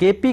KP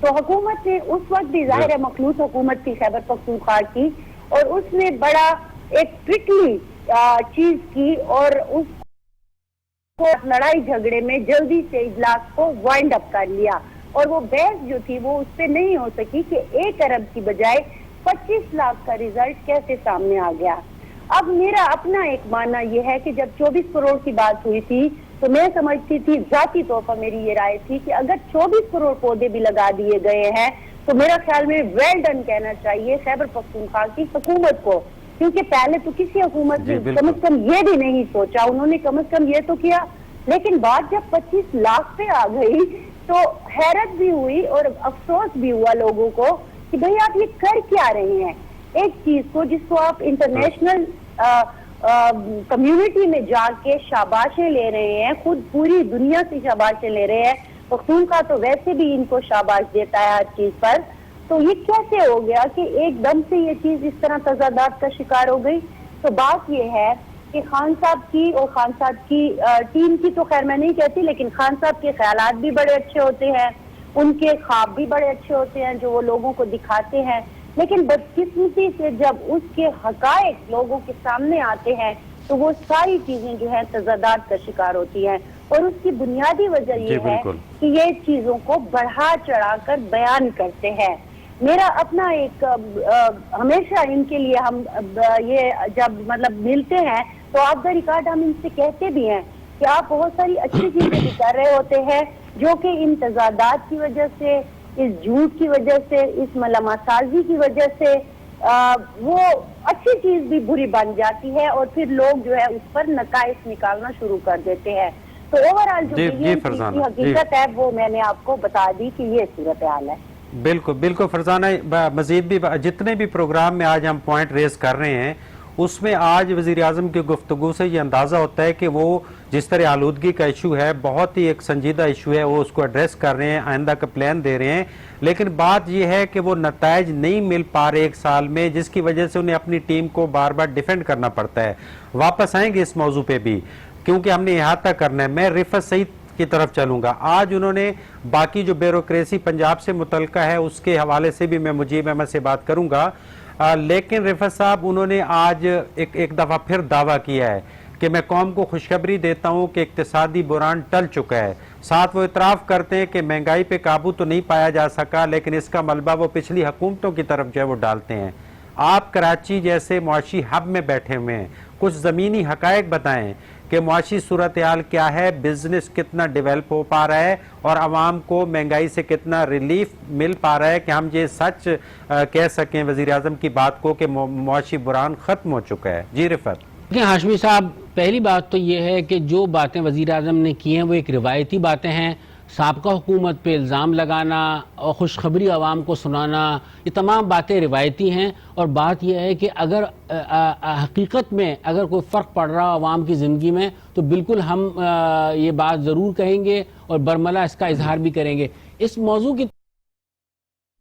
تو حکومت نے اس وقت بھی ظاہر ہے مخلوط حکومت تھی خیبر پختونخوا کی، اور اس نے بڑا ایک ٹرکلی چیز کی اور اس کو لڑائی جھگڑے میں جلدی سے اجلاس کو وائنڈ اپ کر لیا، اور وہ بحث جو تھی وہ اس پہ نہیں ہو سکی کہ 1 ارب کی بجائے 25 لاکھ کا ریزلٹ کیسے سامنے آ گیا۔ اب میرا اپنا ایک ماننا یہ ہے کہ جب 24 کروڑ کی بات ہوئی تھی تو میں سمجھتی تھی، ذاتی طور پر میری یہ رائے تھی کہ اگر 24 کروڑ پودے بھی لگا دیے گئے ہیں تو میرا خیال میں ویل ڈن کہنا چاہیے خیبر پختونخوا کی حکومت کو، کیونکہ پہلے تو کسی حکومت نے کم از کم یہ بھی نہیں سوچا، انہوں نے کم از کم یہ تو کیا، لیکن بات جب 25 لاکھ پہ آ گئی تو حیرت بھی ہوئی اور افسوس بھی ہوا لوگوں کو کہ بھئی آپ یہ کر کیا رہے ہیں، ایک چیز کو جس کو آپ انٹرنیشنل کمیونٹی میں جا کے شاباشیں لے رہے ہیں، خود پوری دنیا سے شاباشیں لے رہے ہیں، پختونخوا تو ویسے بھی ان کو شاباش دیتا ہے ہر چیز پر، تو یہ کیسے ہو گیا کہ ایک دم سے یہ چیز اس طرح تضادات کا شکار ہو گئی؟ تو بات یہ ہے کہ خان صاحب کی اور خان صاحب کی ٹیم کی تو خیر میں نہیں کہتی، لیکن خان صاحب کے خیالات بھی بڑے اچھے ہوتے ہیں، ان کے خواب بھی بڑے اچھے ہوتے ہیں جو وہ لوگوں کو دکھاتے ہیں، لیکن بدقسمتی سے جب اس کے حقائق لوگوں کے سامنے آتے ہیں تو وہ ساری چیزیں جو ہیں تضادات کا شکار ہوتی ہیں، اور اس کی بنیادی وجہ یہ ہے کہ یہ چیزوں کو بڑھا چڑھا کر بیان کرتے ہیں۔ میرا اپنا ایک ہمیشہ ان کے لیے ہم یہ جب مطلب ملتے ہیں تو آف دا ریکارڈ ہم ان سے کہتے بھی ہیں کہ آپ بہت ساری اچھی چیزیں بھی کر رہے ہوتے ہیں جو کہ ان تضادات کی وجہ سے، اس جھوٹ کی وجہ سے، اس ملامہ سازی کی وجہ سے وہ اچھی چیز بھی بری بن جاتی ہے اور پھر لوگ جو ہے اس پر نقائص نکالنا شروع کر دیتے ہیں۔ تو اوورآل جو حقیقت ہے وہ میں نے آپ کو بتا دی کہ یہ صورتحال ہے۔ بالکل بالکل فرزانہ، مزید بھی جتنے بھی پروگرام میں آج ہم پوائنٹ ریز کر رہے ہیں اس میں آج وزیر اعظم کی گفتگو سے یہ اندازہ ہوتا ہے کہ وہ جس طرح آلودگی کا ایشو ہے بہت ہی ایک سنجیدہ ایشو ہے، وہ اس کو ایڈریس کر رہے ہیں، آئندہ کا پلان دے رہے ہیں، لیکن بات یہ ہے کہ وہ نتائج نہیں مل پا رہے 1 سال میں، جس کی وجہ سے انہیں اپنی ٹیم کو بار بار ڈیفینڈ کرنا پڑتا ہے۔ واپس آئیں گے اس موضوع پہ بھی کیونکہ ہم نے احاطہ کرنا ہے۔ میں رفعت سعید کی طرف چلوں گا۔ آج انہوں نے باقی جو بیوروکریسی پنجاب سے متعلقہ ہے اس کے حوالے سے بھی میں مجیب احمد سے بات کروں گا، لیکن رفعت صاحب انہوں نے آج ایک دفعہ پھر دعویٰ کیا ہے کہ میں قوم کو خوشخبری دیتا ہوں کہ اقتصادی بحران ٹل چکا ہے، ساتھ وہ اعتراف کرتے ہیں کہ مہنگائی پہ قابو تو نہیں پایا جا سکا لیکن اس کا ملبہ وہ پچھلی حکومتوں کی طرف جو ہے وہ ڈالتے ہیں۔ آپ کراچی جیسے معاشی ہب میں بیٹھے ہوئے ہیں، کچھ زمینی حقائق بتائیں کہ معاشی صورتحال کیا ہے، بزنس کتنا ڈیولپ ہو پا رہا ہے اور عوام کو مہنگائی سے کتنا ریلیف مل پا رہا ہے کہ ہم یہ سچ کہہ سکیں وزیر اعظم کی بات کو کہ معاشی بحران ختم ہو چکا ہے؟ جی رفعت۔ دیکھیں ہاشمی صاحب، پہلی بات تو یہ ہے کہ جو باتیں وزیر اعظم نے کی ہیں وہ ایک روایتی باتیں ہیں، سابقہ حکومت پہ الزام لگانا اور خوشخبری عوام کو سنانا، یہ تمام باتیں روایتی ہیں، اور بات یہ ہے کہ اگر حقیقت میں اگر کوئی فرق پڑ رہا عوام کی زندگی میں تو بالکل ہم یہ بات ضرور کہیں گے اور برملا اس کا اظہار بھی کریں گے۔ اس موضوع کی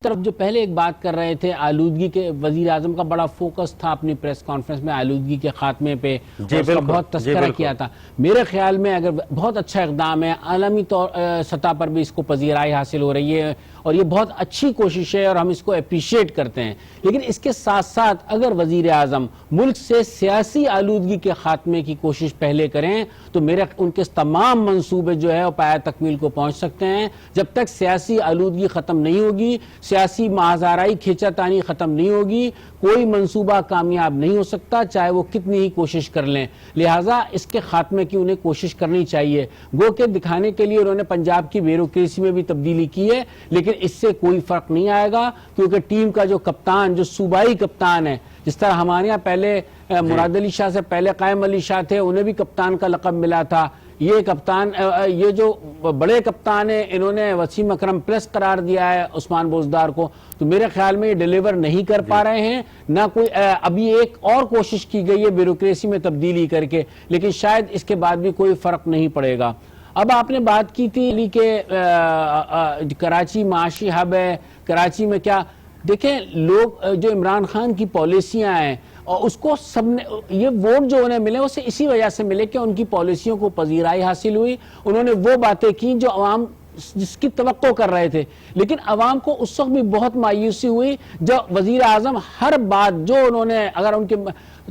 طرف جو پہلے ایک بات کر رہے تھے آلودگی کے، وزیر اعظم کا بڑا فوکس تھا اپنی پریس کانفرنس میں آلودگی کے خاتمے پہ، اس کا بہت تذکرہ کیا تھا۔ میرے خیال میں اگر بہت اچھا اقدام ہے، عالمی سطح پر بھی اس کو پذیرائی حاصل ہو رہی ہے اور یہ بہت اچھی کوشش ہے اور ہم اس کو اپریشیٹ کرتے ہیں، لیکن اس کے ساتھ ساتھ اگر وزیر اعظم ملک سے سیاسی آلودگی کے خاتمے کی کوشش پہلے کریں تو میرے ان کے تمام منصوبے جو ہے وہ پایہ تکمیل کو پہنچ سکتے ہیں۔ جب تک سیاسی آلودگی ختم نہیں ہوگی، سیاسی مازارائی کھینچا تانی ختم نہیں ہوگی، کوئی منصوبہ کامیاب نہیں ہو سکتا چاہے وہ کتنی ہی کوشش کر لیں۔ لہٰذا اس کے خاتمے کی انہیں کوشش کرنی چاہیے۔ گو کہ دکھانے کے لیے انہوں نے پنجاب کی بیوروکریسی میں بھی تبدیلی کی ہے، لیکن اس سے کوئی فرق نہیں آئے گا کیونکہ ٹیم کا جو کپتان، جو صوبائی کپتان ہے، جس طرح ہمارے یہاں پہلے مراد علی شاہ سے پہلے قائم علی شاہ تھے، انہیں بھی کپتان کا لقب ملا تھا، یہ کپتان، یہ جو بڑے کپتان ہیں انہوں نے وسیم اکرم پلس قرار دیا ہے عثمان بوزدار کو، تو میرے خیال میں یہ ڈیلیور نہیں کر پا رہے ہیں، نہ کوئی ابھی ایک اور کوشش کی گئی ہے بیوروکریسی میں تبدیلی کر کے، لیکن شاید اس کے بعد بھی کوئی فرق نہیں پڑے گا۔ اب آپ نے بات کی تھی کہ کراچی معاشی ہب ہے، کراچی میں کیا، دیکھیں لوگ جو عمران خان کی پالیسیاں ہیں اور اس کو سب نے یہ ووٹ جو انہیں ملے اسے اسی وجہ سے ملے کہ ان کی پالیسیوں کو پذیرائی حاصل ہوئی، انہوں نے وہ باتیں کی جو عوام جس کی توقع کر رہے تھے. لیکن عوام کو اس وقت بھی بہت مایوسی ہوئی جب وزیر اعظم ہر بات جو انہوں نے, اگر ان کے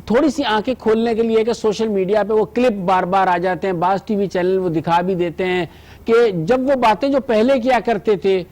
تھوڑی سی آنکھیں کھولنے کے لیے کہ سوشل میڈیا پہ وہ کلپ بار بار آ جاتے ہیں, بعض ٹی وی چینل وہ دکھا بھی دیتے ہیں کہ جب وہ باتیں جو پہلے کیا کرتے تھے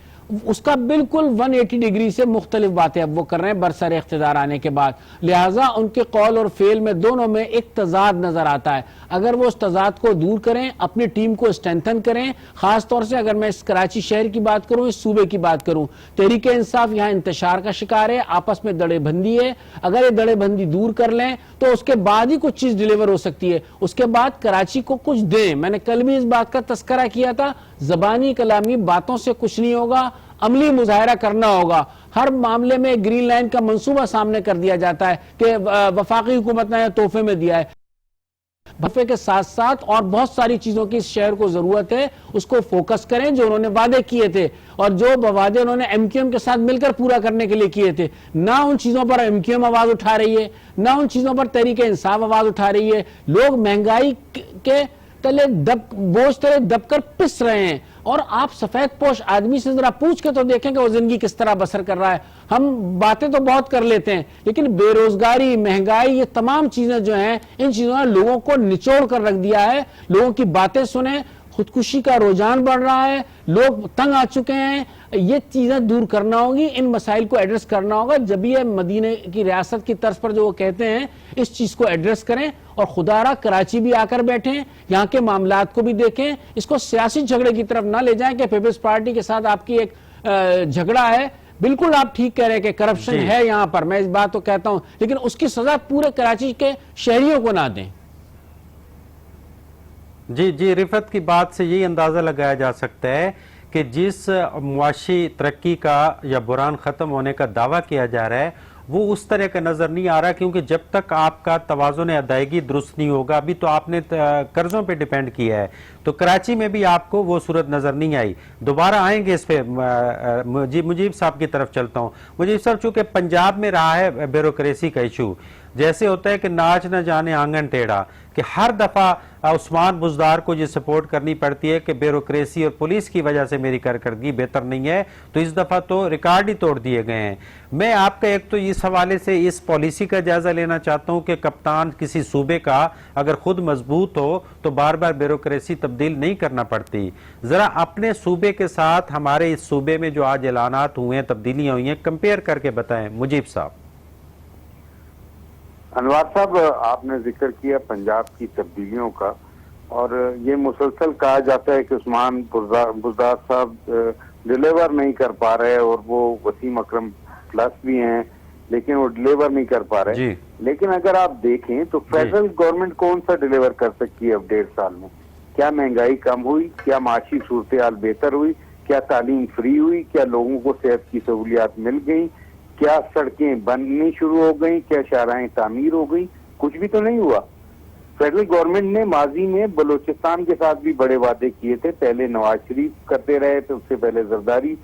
اس کا بالکل 180 ڈگری سے مختلف باتیں اب وہ کر رہے ہیں برسر اقتدار آنے کے بعد. لہٰذا ان کے قول اور فعل میں دونوں میں ایک تضاد نظر آتا ہے. اگر وہ اس تضاد کو دور کریں, اپنی ٹیم کو اسٹرینتھن کریں, خاص طور سے اگر میں اس کراچی شہر کی بات کروں, اس صوبے کی بات کروں, تحریک انصاف یہاں انتشار کا شکار ہے, آپس میں دڑے بندی ہے. اگر یہ دڑے بندی دور کر لیں تو اس کے بعد ہی کچھ چیز ڈیلیور ہو سکتی ہے. اس کے بعد کراچی کو کچھ دیں. میں نے کل بھی اس بات کا تذکرہ کیا تھا, زبانی کلامی باتوں سے کچھ نہیں ہوگا, عملی مظاہرہ کرنا ہوگا. ہر معاملے میں گرین لائن کا منصوبہ سامنے کر دیا جاتا ہے کہ وفاقی حکومت نے تحفے میں دیا ہے. تحفے کے ساتھ ساتھ اور بہت ساری چیزوں کی اس شہر کو ضرورت ہے, اس کو فوکس کریں جو انہوں نے وعدے کیے تھے اور جو وعدے انہوں نے ایم کیو ایم کے ساتھ مل کر پورا کرنے کے لیے کیے تھے. نہ ان چیزوں پر ایم کیو ایم آواز اٹھا رہی ہے, نہ ان چیزوں پر تحریک انصاف آواز اٹھا رہی ہے. لوگ مہنگائی کے تلے بوجھ تلے دب کر پس رہے ہیں. اور آپ سفید پوش آدمی سے ذرا پوچھ کے تو دیکھیں کہ وہ زندگی کس طرح بسر کر رہا ہے. ہم باتیں تو بہت کر لیتے ہیں لیکن بے روزگاری, مہنگائی, یہ تمام چیزیں جو ہیں, ان چیزوں نے لوگوں کو نچوڑ کر رکھ دیا ہے. لوگوں کی باتیں سنیں, خودکشی کا رجحان بڑھ رہا ہے, لوگ تنگ آ چکے ہیں. یہ چیزیں دور کرنا ہوگی, ان مسائل کو ایڈریس کرنا ہوگا. جب یہ مدینہ کی ریاست کی طرز پر جو وہ کہتے ہیں اس چیز کو ایڈریس کریں اور خدا را کراچی بھی آ کر بیٹھیں, یہاں کے معاملات کو بھی دیکھیں. اس کو سیاسی جھگڑے کی طرف نہ لے جائیں کہ پیپلز پارٹی کے ساتھ آپ کی ایک جھگڑا ہے. بالکل آپ ٹھیک کہہ رہے ہیں کہ کرپشن ہے یہاں پر, میں اس بات کو کہتا ہوں, لیکن اس کی سزا پورے کراچی کے شہریوں کو نہ دیں. جی رفعت کی بات سے یہی اندازہ لگایا جا سکتا ہے کہ جس معاشی ترقی کا یا بحران ختم ہونے کا دعویٰ کیا جا رہا ہے وہ اس طرح کا نظر نہیں آ رہا, کیونکہ جب تک آپ کا توازن ادائیگی درست نہیں ہوگا, ابھی تو آپ نے قرضوں پہ ڈیپینڈ کیا ہے, تو کراچی میں بھی آپ کو وہ صورت نظر نہیں آئی. دوبارہ آئیں گے اس پہ. مجیب صاحب کی طرف چلتا ہوں. مجیب صاحب, چونکہ پنجاب میں رہا ہے بیوروکریسی کا ایشو, جیسے ہوتا ہے کہ ناچ نہ جانے آنگن ٹیڑھا, کہ ہر دفعہ عثمان بزدار کو یہ سپورٹ کرنی پڑتی ہے کہ بیوروکریسی اور پولیس کی وجہ سے میری کارکردگی بہتر نہیں ہے, تو اس دفعہ تو ریکارڈ ہی توڑ دیے گئے ہیں. میں آپ کا ایک تو اس حوالے سے اس پالیسی کا جائزہ لینا چاہتا ہوں کہ کپتان کسی صوبے کا اگر خود مضبوط ہو تو بار بار بیوروکریسی تبدیل نہیں کرنا پڑتی. ذرا اپنے صوبے کے ساتھ ہمارے اس صوبے میں جو آج اعلانات ہوئے ہیں, تبدیلیاں ہوئی ہیں, کمپیئر کر کے بتائیں. مجیب صاحب. انوار صاحب, آپ نے ذکر کیا پنجاب کی تبدیلیوں کا, اور یہ مسلسل کہا جاتا ہے کہ عثمان بزدار صاحب ڈیلیور نہیں کر پا رہے, اور وہ وسیم اکرم پلس بھی ہیں لیکن وہ ڈیلیور نہیں کر پا رہے. لیکن اگر آپ دیکھیں تو فیڈرل گورنمنٹ کون سا ڈیلیور کر سکتی ہے اب 1.5 سال میں؟ کیا مہنگائی کم ہوئی؟ کیا معاشی صورتحال بہتر ہوئی؟ کیا تعلیم فری ہوئی؟ کیا لوگوں کو صحت کی سہولیات مل گئیں؟ کیا سڑکیں بننی شروع ہو گئیں؟ کیا شاہراہیں تعمیر ہو گئی؟ کچھ بھی تو نہیں ہوا. فیڈرل گورنمنٹ نے ماضی میں بلوچستان کے ساتھ بھی بڑے وعدے کیے تھے. پہلے نواز شریف کرتے رہے تھے, اس سے پہلے زرداری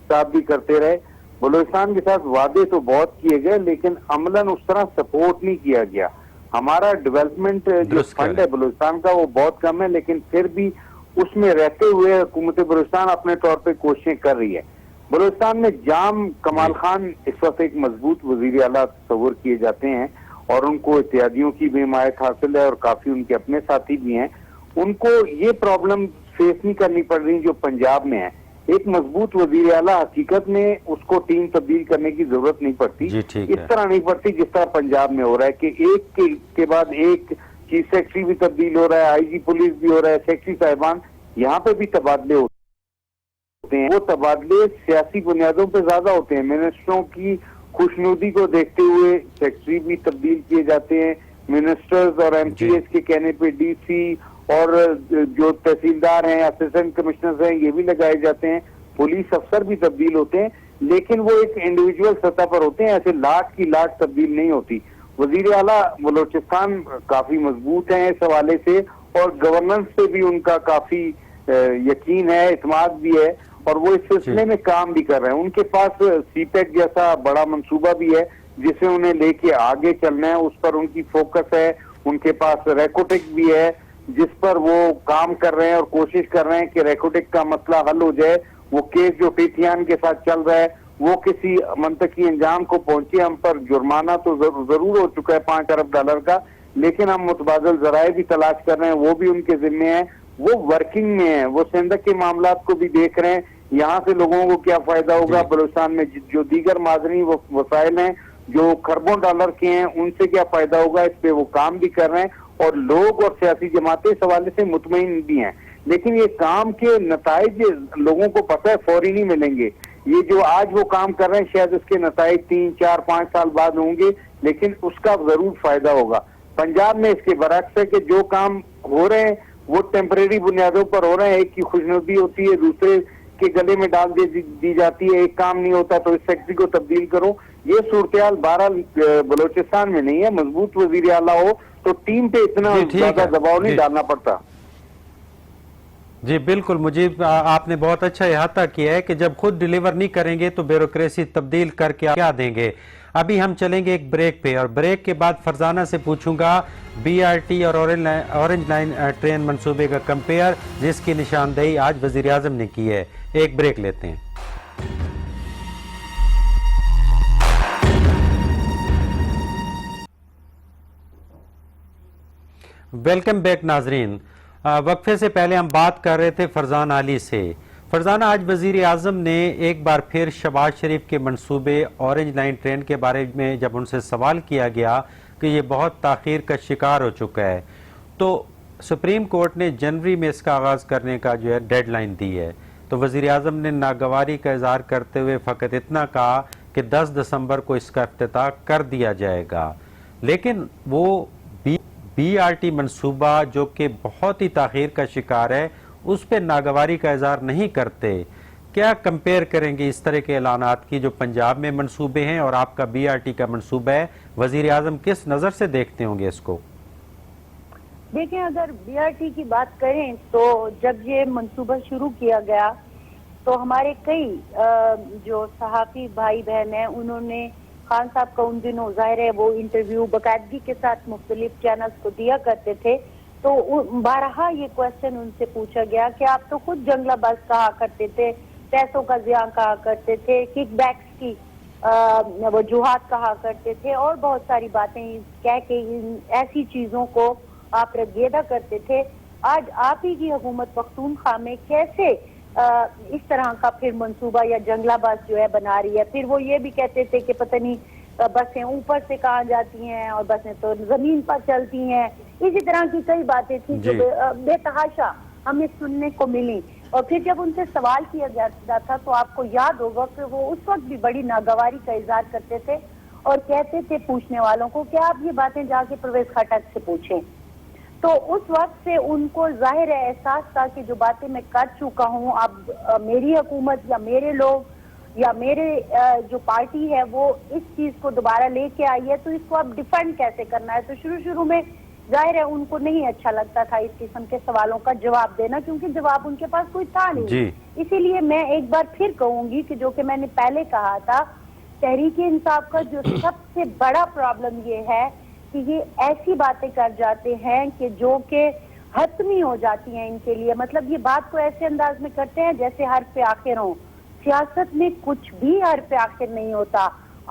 صاحب بھی کرتے رہے. بلوچستان کے ساتھ وعدے تو بہت کیے گئے لیکن عملاً اس طرح سپورٹ نہیں کیا گیا. ہمارا ڈیولپمنٹ جو فنڈ ہے بلوچستان کا وہ بہت کم ہے, لیکن پھر بھی اس میں رہتے ہوئے حکومت بلوچستان اپنے طور پہ کوششیں کر رہی ہے. بلوچستان میں جام کمال خان اس وقت ایک مضبوط وزیر اعلیٰ تصور کیے جاتے ہیں, اور ان کو اتحادیوں کی بھی حمایت حاصل ہے اور کافی ان کے اپنے ساتھی بھی ہیں. ان کو یہ پرابلم فیس نہیں کرنی پڑ رہی جو پنجاب میں ہے. ایک مضبوط وزیر اعلیٰ حقیقت میں اس کو ٹیم تبدیل کرنے کی ضرورت نہیں پڑتی, اس طرح نہیں پڑتی جس طرح پنجاب میں ہو رہا ہے کہ ایک کے بعد ایک چیف سیکرٹری بھی تبدیل ہو رہا ہے, آئی جی پولیس بھی ہو رہا ہے, سیکرٹری صاحبان, یہاں پہ بھی تبادلے ہوتے ہیں. وہ تبادلے سیاسی بنیادوں پہ زیادہ ہوتے ہیں. منسٹروں کی خوشنودی کو دیکھتے ہوئے سیکرٹری بھی تبدیل کیے جاتے ہیں. منسٹرز اور ایم پی ایس کے کہنے پہ ڈی سی اور جو تحصیلدار ہیں, اسسٹنٹ کمشنرز ہیں, یہ بھی لگائے جاتے ہیں. پولیس افسر بھی تبدیل ہوتے ہیں, لیکن وہ ایک انڈیویجول سطح پر ہوتے ہیں, ایسے لاٹ کی لاٹ تبدیل نہیں ہوتی. وزیر اعلیٰ بلوچستان کافی مضبوط ہیں اس حوالے سے, اور گورننس پہ بھی ان کا کافی یقین ہے, اعتماد بھی ہے, اور وہ اس سلسلے میں کام بھی کر رہے ہیں. ان کے پاس سی پیک جیسا بڑا منصوبہ بھی ہے جسے انہیں لے کے آگے چلنا ہے, اس پر ان کی فوکس ہے. ان کے پاس ریکوٹیک بھی ہے جس پر وہ کام کر رہے ہیں اور کوشش کر رہے ہیں کہ ریکوٹک کا مسئلہ حل ہو جائے. وہ کیس جو ٹیتھیان کے ساتھ چل رہا ہے وہ کسی منطقی انجام کو پہنچے. ہم پر جرمانہ تو ضرور ہو چکا ہے $5 ارب کا, لیکن ہم متبادل ذرائع بھی تلاش کر رہے ہیں, وہ بھی ان کے ذمے ہیں. وہ ورکنگ میں ہیں, وہ سندھ کے معاملات کو بھی دیکھ رہے ہیں, یہاں سے لوگوں کو کیا فائدہ ہوگا, بلوچستان میں جو دیگر معدنی وسائل ہیں جو کھربوں ڈالر کے ہیں ان سے کیا فائدہ ہوگا, اس پہ وہ کام بھی کر رہے ہیں. اور لوگ اور سیاسی جماعتیں اس حوالے سے مطمئن بھی ہیں, لیکن یہ کام کے نتائج لوگوں کو پتہ ہے فوری نہیں ملیں گے. یہ جو آج وہ کام کر رہے ہیں شاید اس کے نتائج 3, 4, 5 سال بعد ہوں گے, لیکن اس کا ضرور فائدہ ہوگا. پنجاب میں اس کے برعکس ہے کہ جو کام ہو رہے ہیں وہ ٹیمپریری بنیادوں پر ہو رہے ہیں. ایک کی خوشنودی ہوتی ہے, دوسرے کے گلے میں ڈال دی جاتی ہے. ایک کام نہیں ہوتا تو اس فیکٹری کو تبدیل کرو. یہ صورتحال بہرحال بلوچستان میں نہیں ہے. مضبوط وزیر اعلیٰ ہو تو ٹیم پہ اتنا زیادہ دباؤ نہیں ڈالنا پڑتا. جی بالکل مجیب, آپ نے بہت اچھا احاطہ کیا ہے کہ جب خود ڈیلیور نہیں کریں گے تو بیوروکریسی تبدیل کر کے کیا دیں گے. ابھی ہم چلیں گے ایک بریک پہ, اور بریک کے بعد فرزانہ سے پوچھوں گا BRT اور اورنج لائن ٹرین منصوبے کا کمپیئر, جس کی نشاندہی آج وزیر اعظم نے کی ہے. ایک بریک لیتے ہیں. ویلکم بیک ناظرین. وقفے سے پہلے ہم بات کر رہے تھے فرزان علی سے. فرزانہ, آج وزیر اعظم نے ایک بار پھر شہباز شریف کے منصوبے اورنج لائن ٹرین کے بارے میں جب ان سے سوال کیا گیا کہ یہ بہت تاخیر کا شکار ہو چکا ہے, تو سپریم کورٹ نے جنوری میں اس کا آغاز کرنے کا جو ہے ڈیڈ لائن دی ہے. تو وزیر اعظم نے ناگواری کا اظہار کرتے ہوئے فقط اتنا کہا کہ 10 دسمبر کو اس کا افتتاح کر دیا جائے گا, لیکن وہ BRT منصوبہ جو کہ بہت ہی تاخیر کا شکار ہے اس پہ ناگواری کا اظہار نہیں کرتے. کیا کمپیئر کریں گے اس طرح کے اعلانات کی جو پنجاب میں منصوبے ہیں اور آپ کا BRT کا منصوبہ ہے؟ وزیر اعظم کس نظر سے دیکھتے ہوں گے اس کو؟ دیکھیں, اگر BRT کی بات کریں تو جب یہ منصوبہ شروع کیا گیا تو ہمارے کئی جو صحافی بھائی بہن ہیں انہوں نے خان صاحب کا ان دنوں ظاہر ہے وہ انٹرویو باقاعدگی کے ساتھ مختلف چینلز کو دیا کرتے تھے, تو بارہا یہ کوشچن ان سے پوچھا گیا کہ آپ تو خود جنگلہ باز کہا کرتے تھے, پیسوں کا زیان کہا کرتے تھے, کک بیکس کی وجوہات کہا کرتے تھے, اور بہت ساری باتیں کہہ کے ایسی چیزوں کو آپ رگیدہ کرتے تھے. آج آپ ہی کی حکومت پختونخوا میں کیسے اس طرح کا پھر منصوبہ یا جنگلہ باز جو ہے بنا رہی ہے؟ پھر وہ یہ بھی کہتے تھے کہ پتہ نہیں بسیں اوپر سے کہاں جاتی ہیں اور بسیں تو زمین پر چلتی ہیں. اسی طرح کی کئی باتیں تھیں جو بے تحاشا ہمیں سننے کو ملی. اور پھر جب ان سے سوال کیا جاتا تھا تو آپ کو یاد ہوگا کہ وہ اس وقت بھی بڑی ناگواری کا اظہار کرتے تھے اور کہتے تھے پوچھنے والوں کو کہ آپ یہ باتیں جا کے پرویز خٹک سے پوچھیں. تو اس وقت سے ان کو ظاہر احساس تھا کہ جو باتیں میں کر چکا ہوں, اب میری حکومت یا میرے لوگ یا میرے جو پارٹی ہے وہ اس چیز کو دوبارہ لے کے آئی ہے, تو اس کو اب ڈیفینڈ کیسے کرنا ہے. تو شروع میں ظاہر ہے ان کو نہیں اچھا لگتا تھا اس قسم کے سوالوں کا جواب دینا, کیونکہ جواب ان کے پاس کوئی تھا نہیں. اسی لیے میں ایک بار پھر کہوں گی کہ جو کہ میں نے پہلے کہا تھا, تحریک انصاف کا جو سب سے بڑا پرابلم یہ ہے کہ یہ ایسی باتیں کر جاتے ہیں کہ جو کہ حتمی ہو جاتی ہیں ان کے لیے. مطلب یہ بات کو ایسے انداز میں کرتے ہیں جیسے حرف پہ آخر ہوں. سیاست میں کچھ بھی حرف پہ آخر نہیں ہوتا.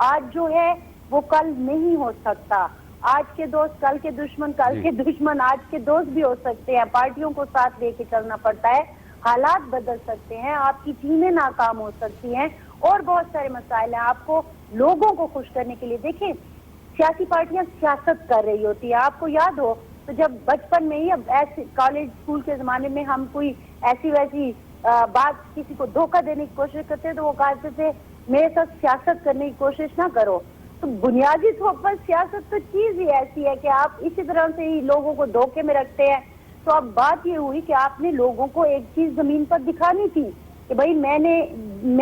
آج جو ہے وہ کل نہیں ہو سکتا. آج کے دوست کل کے دشمن, کل کے دشمن آج کے دوست بھی ہو سکتے ہیں. پارٹیوں کو ساتھ لے کے چلنا پڑتا ہے, حالات بدل سکتے ہیں, آپ کی ٹیمیں ناکام ہو سکتی ہیں, اور بہت سارے مسائل ہیں. آپ کو لوگوں کو خوش کرنے کے لیے دیکھیں سیاسی پارٹیاں سیاست کر رہی ہوتی ہیں. آپ کو یاد ہو تو جب بچپن میں ہی, اب ایسے کالج اسکول کے زمانے میں ہم کوئی ایسی ویسی بات کسی کو دھوکہ دینے کی کوشش کرتے تو وہ کہتے تھے میرے ساتھ سیاست کرنے کی کوشش نہ کرو. تو بنیادی طور پر سیاست تو چیز ہی ایسی ہے کہ آپ اسی طرح سے ہی لوگوں کو دھوکے میں رکھتے ہیں. تو اب بات یہ ہوئی کہ آپ نے لوگوں کو ایک چیز زمین پر دکھانی تھی کہ بھائی میں